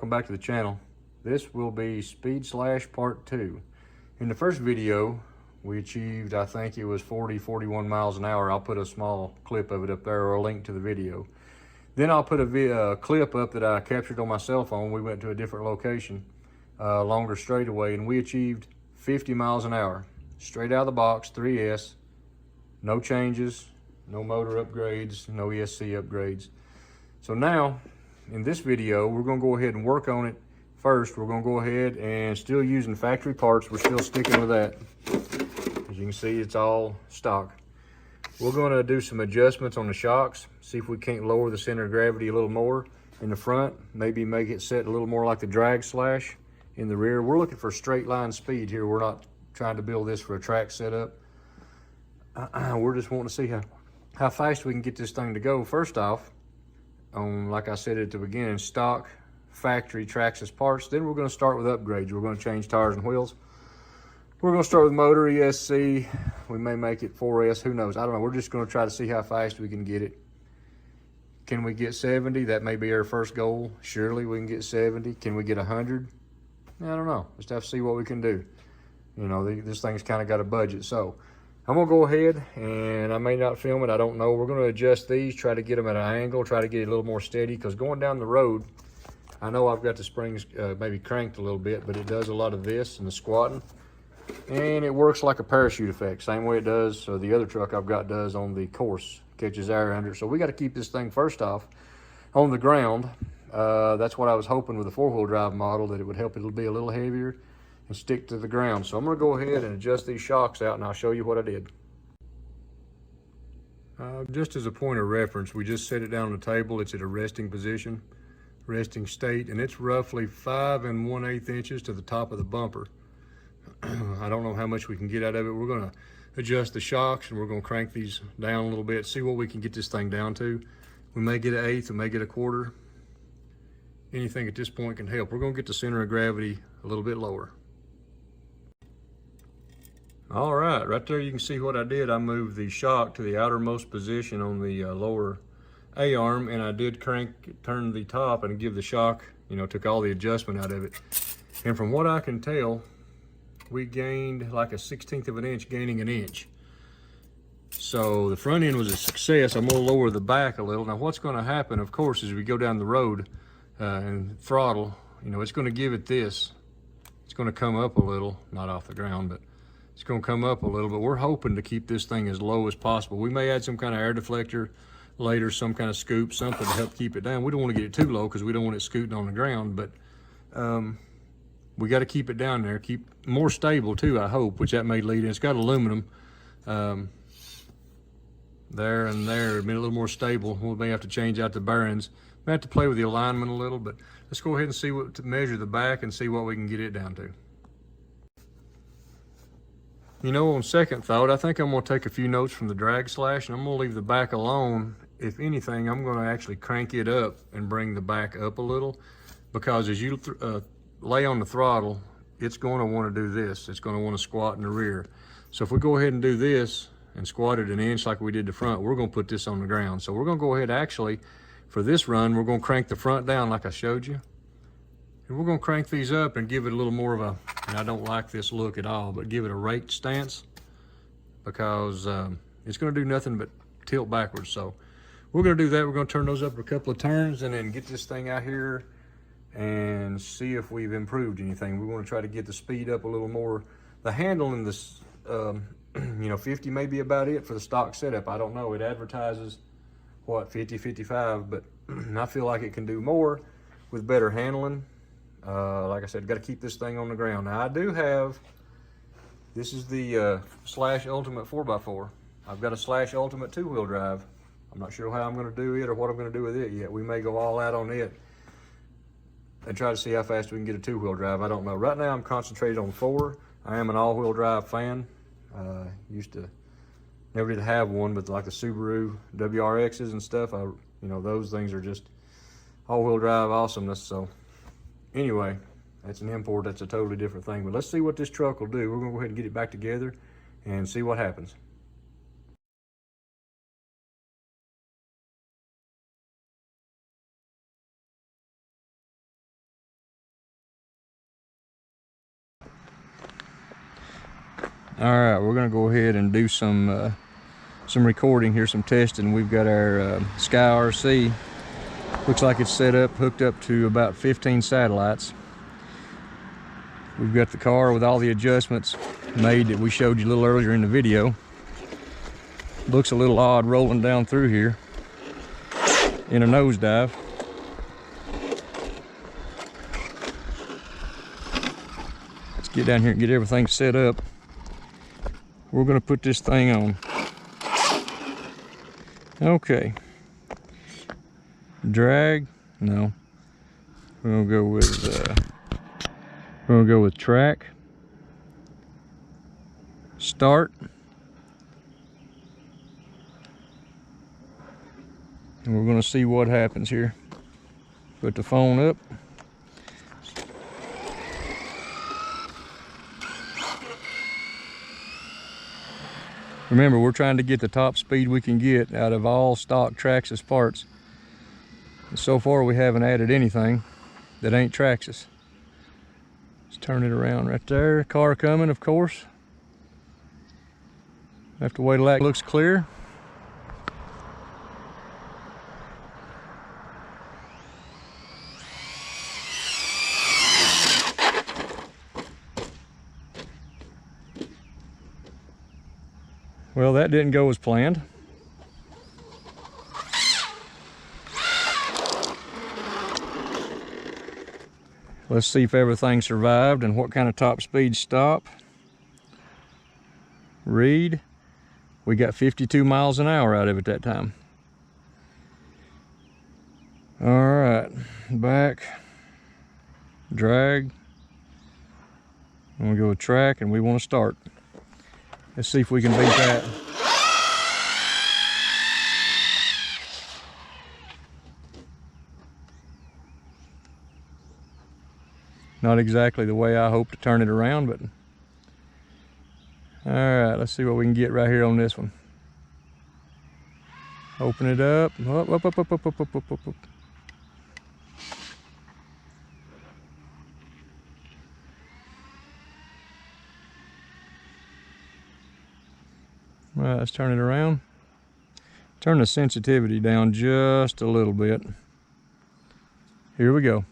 welcome back to the channel. This will be Speed Slalsh Part 2. In the first video, we achieved, I think it was 41 miles an hour. I'll put a small clip of it up there or a link to the video. Then I'll put a clip up that I captured on my cell phone. We went to a different location, longer straightaway, and we achieved 50 miles an hour. Straight out of the box, 3S, no changes, no motor upgrades, no ESC upgrades. So now, in this video, we're gonna go ahead and work on it first. We're gonna go ahead and still using factory parts. We're still sticking with that. As you can see, it's all stock. We're gonna do some adjustments on the shocks, see if we can't lower the center of gravity a little more in the front, maybe make it set a little more like the Traxxas Slash in the rear. We're looking for straight line speed here. We're not trying to build this for a track setup. We're just wanting to see how fast we can get this thing to go. First off, on, like I said at the beginning, stock factory Traxxas parts. Then we're going to start with upgrades. We're going to change tires and wheels. We're going to start with motor, ESC. We may make it 4S, who knows? I don't know. We're just going to try to see how fast we can get it. Can we get 70? That may be our first goal. Surely we can get 70. Can we get 100? I don't know. Just have to see what we can do. You know, this thing's kind of got a budget. So I'm gonna go ahead, and I may not film it, I don't know. We're gonna adjust these, try to get them at an angle, try to get it a little more steady, because going down the road, I know I've got the springs maybe cranked a little bit, but it does a lot of this and the squatting, and it works like a parachute effect, same way it does, the other truck I've got does on the course, catches air under it. So we gotta keep this thing first off on the ground. That's what I was hoping with the 4-wheel drive model, that it would help it be a little heavier and stick to the ground. So I'm gonna go ahead and adjust these shocks out, and I'll show you what I did. Just as a point of reference, we just set it down on the table. It's at a resting position, resting state, and it's roughly 5 1/8 inches to the top of the bumper. I don't know how much we can get out of it. We're gonna adjust the shocks, and we're gonna crank these down a little bit, see what we can get this thing down to. We may get an 1/8, we may get a 1/4. Anything at this point can help. We're gonna get the center of gravity a little bit lower. All right, right there you can see what I did. I moved the shock to the outermost position on the lower A-arm, and I did turn the top and give the shock, you know, took all the adjustment out of it. And from what I can tell, we gained like a 1/16 of an inch, gaining an inch. So the front end was a success. I'm gonna lower the back a little. Now what's gonna happen, of course, as we go down the road and throttle, you know, it's gonna give it this. It's gonna come up a little, not off the ground, but it's gonna come up a little, but we're hoping to keep this thing as low as possible. We may add some kind of air deflector later, some kind of scoop, something to help keep it down. We don't wanna get it too low because we don't want it scooting on the ground, but we gotta keep it down there, keep more stable too, I hope, which that may lead in. It's got aluminum there and there, been a little more stable. We may have to change out the bearings. We have to play with the alignment a little, but let's go ahead and see what to measure the back and see what we can get it down to. You know, on second thought, I think I'm gonna take a few notes from the Traxxas Slash, and I'm gonna leave the back alone. If anything, I'm gonna actually crank it up and bring the back up a little, because as you lay on the throttle, it's gonna wanna do this. It's gonna wanna squat in the rear. So if we go ahead and do this and squat it an inch like we did the front, we're gonna put this on the ground. So we're gonna go ahead, actually, for this run, we're gonna crank the front down like I showed you. And we're gonna crank these up and give it a little more of a, and I don't like this look at all, but give it a raked stance, because it's gonna do nothing but tilt backwards. So we're gonna do that. We're gonna turn those up a couple of turns and then get this thing out here and see if we've improved anything. We wanna try to get the speed up a little more. The handle in this, you know, 50 may be about it for the stock setup. I don't know, it advertises, what, 50, 55, but I feel like it can do more with better handling. Like I said, got to keep this thing on the ground. Now I do have, this is the Slash Ultimate 4x4. I've got a Slash Ultimate 2-wheel drive. I'm not sure how I'm going to do it or what I'm going to do with it yet. We may go all out on it and try to see how fast we can get a 2-wheel drive. I don't know. Right now I'm concentrated on 4. I am an all-wheel drive fan. Used to, never did have one, but like the Subaru WRXs and stuff, you know, those things are just all-wheel drive awesomeness. So anyway, that's an import, that's a totally different thing. But let's see what this truck will do. We're gonna go ahead and get it back together and see what happens. All right, we're gonna go ahead and do some recording here, some testing. We've got our Sky RC. Looks like it's set up, hooked up to about 15 satellites. We've got the car with all the adjustments made that we showed you a little earlier in the video. Looks a little odd rolling down through here in a nosedive. Let's get down here and get everything set up. We're gonna put this thing on. Okay. Drag, no. We're gonna go with track. Start. And we're gonna see what happens here. Put the phone up. Remember, we're trying to get the top speed we can get out of all stock Traxxas parts. And so far we haven't added anything that ain't Traxxas. Let's turn it around right there. Car coming, of course. Have to wait till that looks clear. Well, that didn't go as planned. Let's see if everything survived and what kind of top speed stop. Read. We got 52 miles an hour out of it that time. All right, back, drag. I'm gonna go with track and we want to start. Let's see if we can beat that. Not exactly the way I hope to turn it around, but all right, let's see what we can get right here on this one. Open it up. Up, up, up, up, up, up, up, up, up. All right, let's turn it around. Turn the sensitivity down just a little bit. Here we go.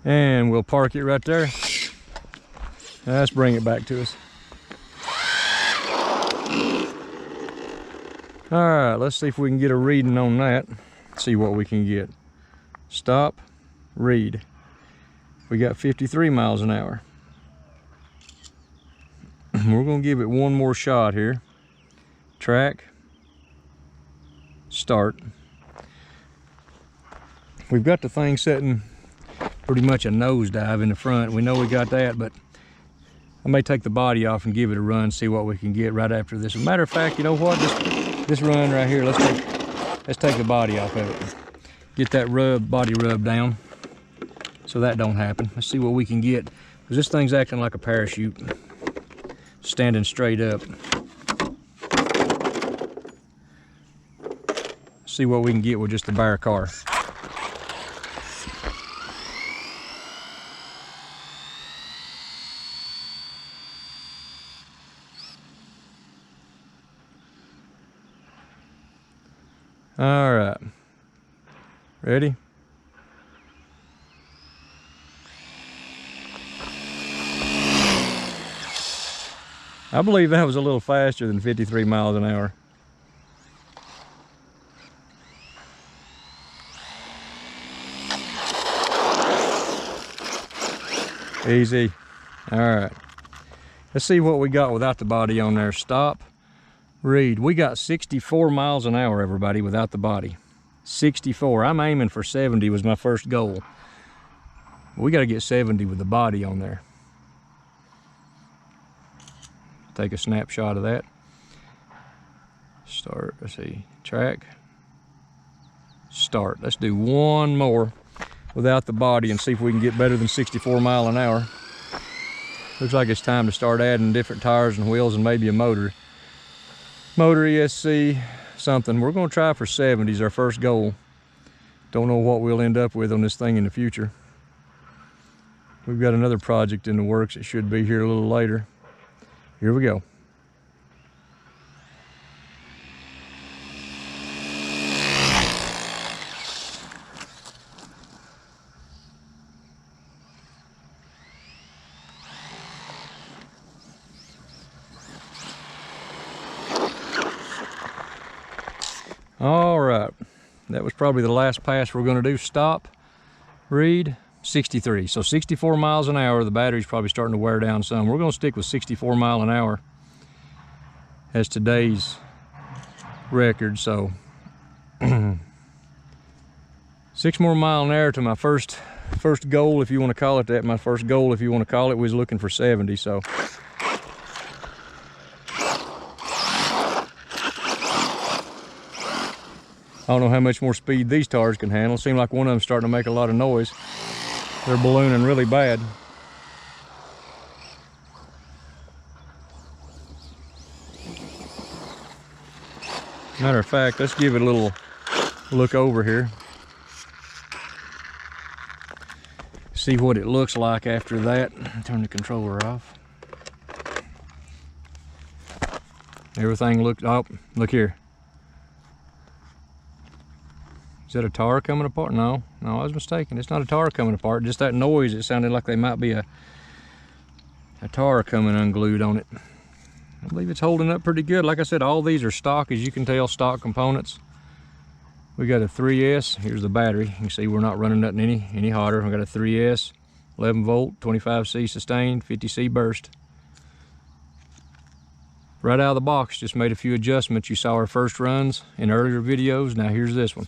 And we'll park it right there. Let's bring it back to us. All right, let's see if we can get a reading on that. See what we can get. Stop, read. We got 53 miles an hour. We're gonna give it one more shot here. Track, start. We've got the thing setting pretty much a nosedive in the front. We know we got that, but I may take the body off and give it a run, see what we can get right after this. As a matter of fact, you know what? This run right here, let's take the body off of it. Get that body rub down so that don't happen. Let's see what we can get, because this thing's acting like a parachute, standing straight up. See what we can get with just the bare car. All right, ready? I believe that was a little faster than 53 miles an hour. Easy. All right, let's see what we got without the body on there. Stop. Read. We got 64 miles an hour, everybody, without the body. 64. I'm aiming for 70 was my first goal. We got to get 70 with the body on there. Take a snapshot of that. Start. Let's see. Track. Start. Let's do one more without the body and see if we can get better than 64 mile an hour. Looks like it's time to start adding different tires and wheels and maybe a motor. Motor ESC something. We're going to try for 70s, our first goal. Don't know what we'll end up with on this thing in the future. We've got another project in the works. It should be here a little later. Here we go. All right, that was probably the last pass we're going to do. Stop, read, 63. So 64 miles an hour. The battery's probably starting to wear down some. We're going to stick with 64 mile an hour as today's record. So 6 more mile an hour to my first goal, if you want to call it that. My first goal, if you want to call it, was looking for 70. So I don't know how much more speed these tires can handle. Seems like one of them's starting to make a lot of noise. They're ballooning really bad. Matter of fact, let's give it a little look over here. See what it looks like after that. Turn the controller off. Everything looked up. Oh, look here. Is that a tire coming apart? No, I was mistaken. It's not a tire coming apart. Just that noise, it sounded like there might be a tire coming unglued on it. I believe it's holding up pretty good. Like I said, all these are stock, as you can tell, stock components. We got a 3S. Here's the battery. You can see we're not running nothing any hotter. We got a 3S, 11 volt, 25C sustained, 50C burst. Right out of the box, just made a few adjustments. You saw our first runs in earlier videos. Now here's this one.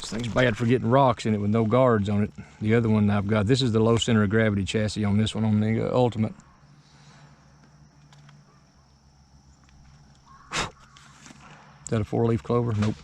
This thing's bad for getting rocks in it with no guards on it. The other one I've got, this is the low center of gravity chassis on this one, on the Ultimate. Is that a 4-leaf clover? Nope.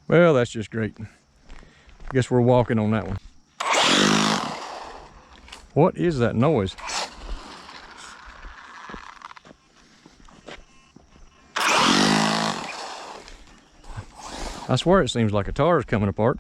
Well, that's just great. I guess we're walking on that one. What is that noise? I swear it seems like a tire is coming apart.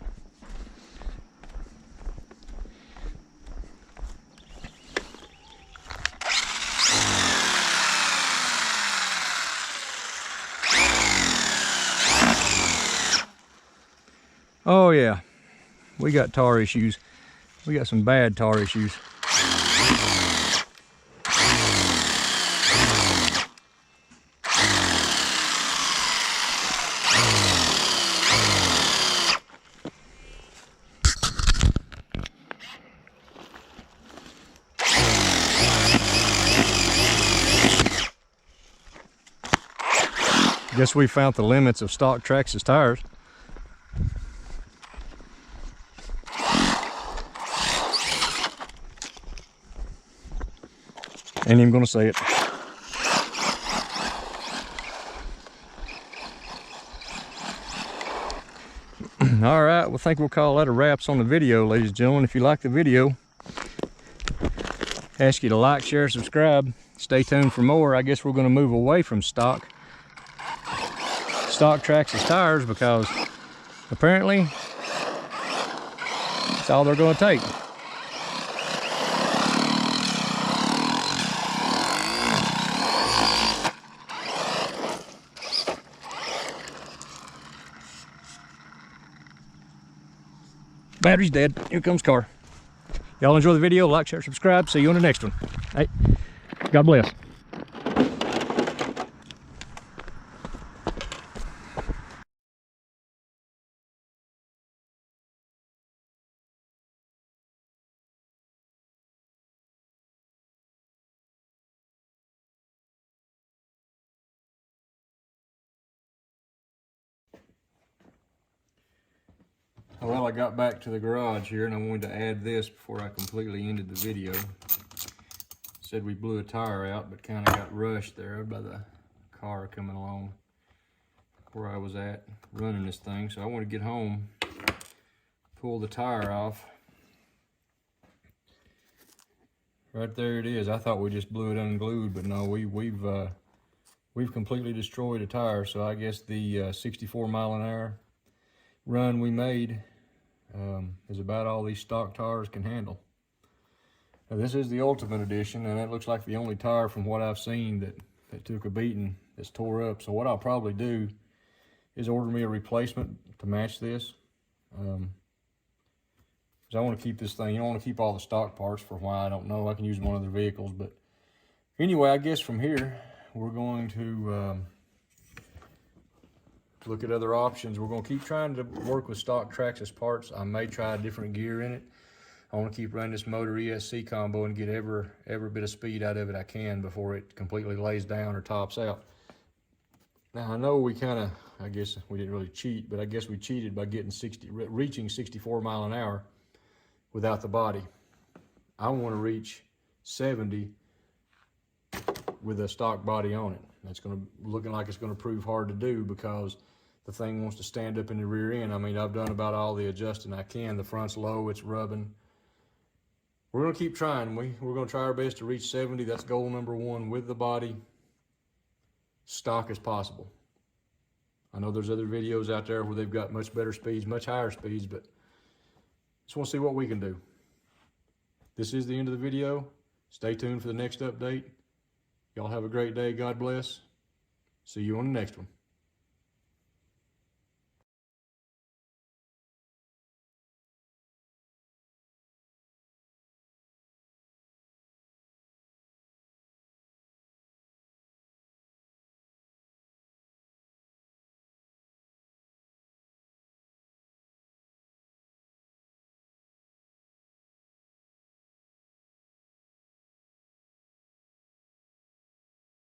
Oh yeah, we got tar issues. We got some bad tar issues. Guess we found the limits of stock Traxxas tires. Ain't even gonna say it. All right, well, I think we'll call that a wraps on the video, ladies and gentlemen. If you like the video, ask you to like, share, subscribe. Stay tuned for more. I guess we're gonna move away from stock Traxxas tires, because apparently that's all they're gonna take. Battery's dead. Here comes car. Y'all enjoy the video. Like, share, subscribe. See you on the next one. Hey, God bless. Well, I got back to the garage here and I wanted to add this before I completely ended the video. said we blew a tire out, but kind of got rushed there by the car coming along where I was at running this thing. So I want to get home, pull the tire off. Right there it is. I thought we just blew it unglued, but no, we've completely destroyed a tire. So I guess the 64 mile an hour run we made is about all these stock tires can handle. Now this is the Ultimate Edition, and that looks like the only tire from what I've seen that took a beating, that's tore up. So what I'll probably do is order me a replacement to match this. Because I want to keep this thing, you don't want to keep all the stock parts for why, I don't know. I can use them on other vehicles. But anyway, I guess from here, we're going to look at other options. We're going to keep trying to work with stock Traxxas parts. I may try a different gear in it. I want to keep running this motor ESC combo and get every bit of speed out of it I can before it completely lays down or tops out. Now I know we kind of, I guess we didn't really cheat, but I guess we cheated by getting reaching 64 mile an hour without the body. I want to reach 70 with a stock body on it. That's looking like it's going to prove hard to do because the thing wants to stand up in the rear end. I mean, I've done about all the adjusting I can. The front's low, it's rubbing. We're going to keep trying. We're going to try our best to reach 70. That's goal number one, with the body stock as possible. I know there's other videos out there where they've got much better speeds, much higher speeds, but just want to see what we can do. This is the end of the video. Stay tuned for the next update. Y'all have a great day. God bless. See you on the next one.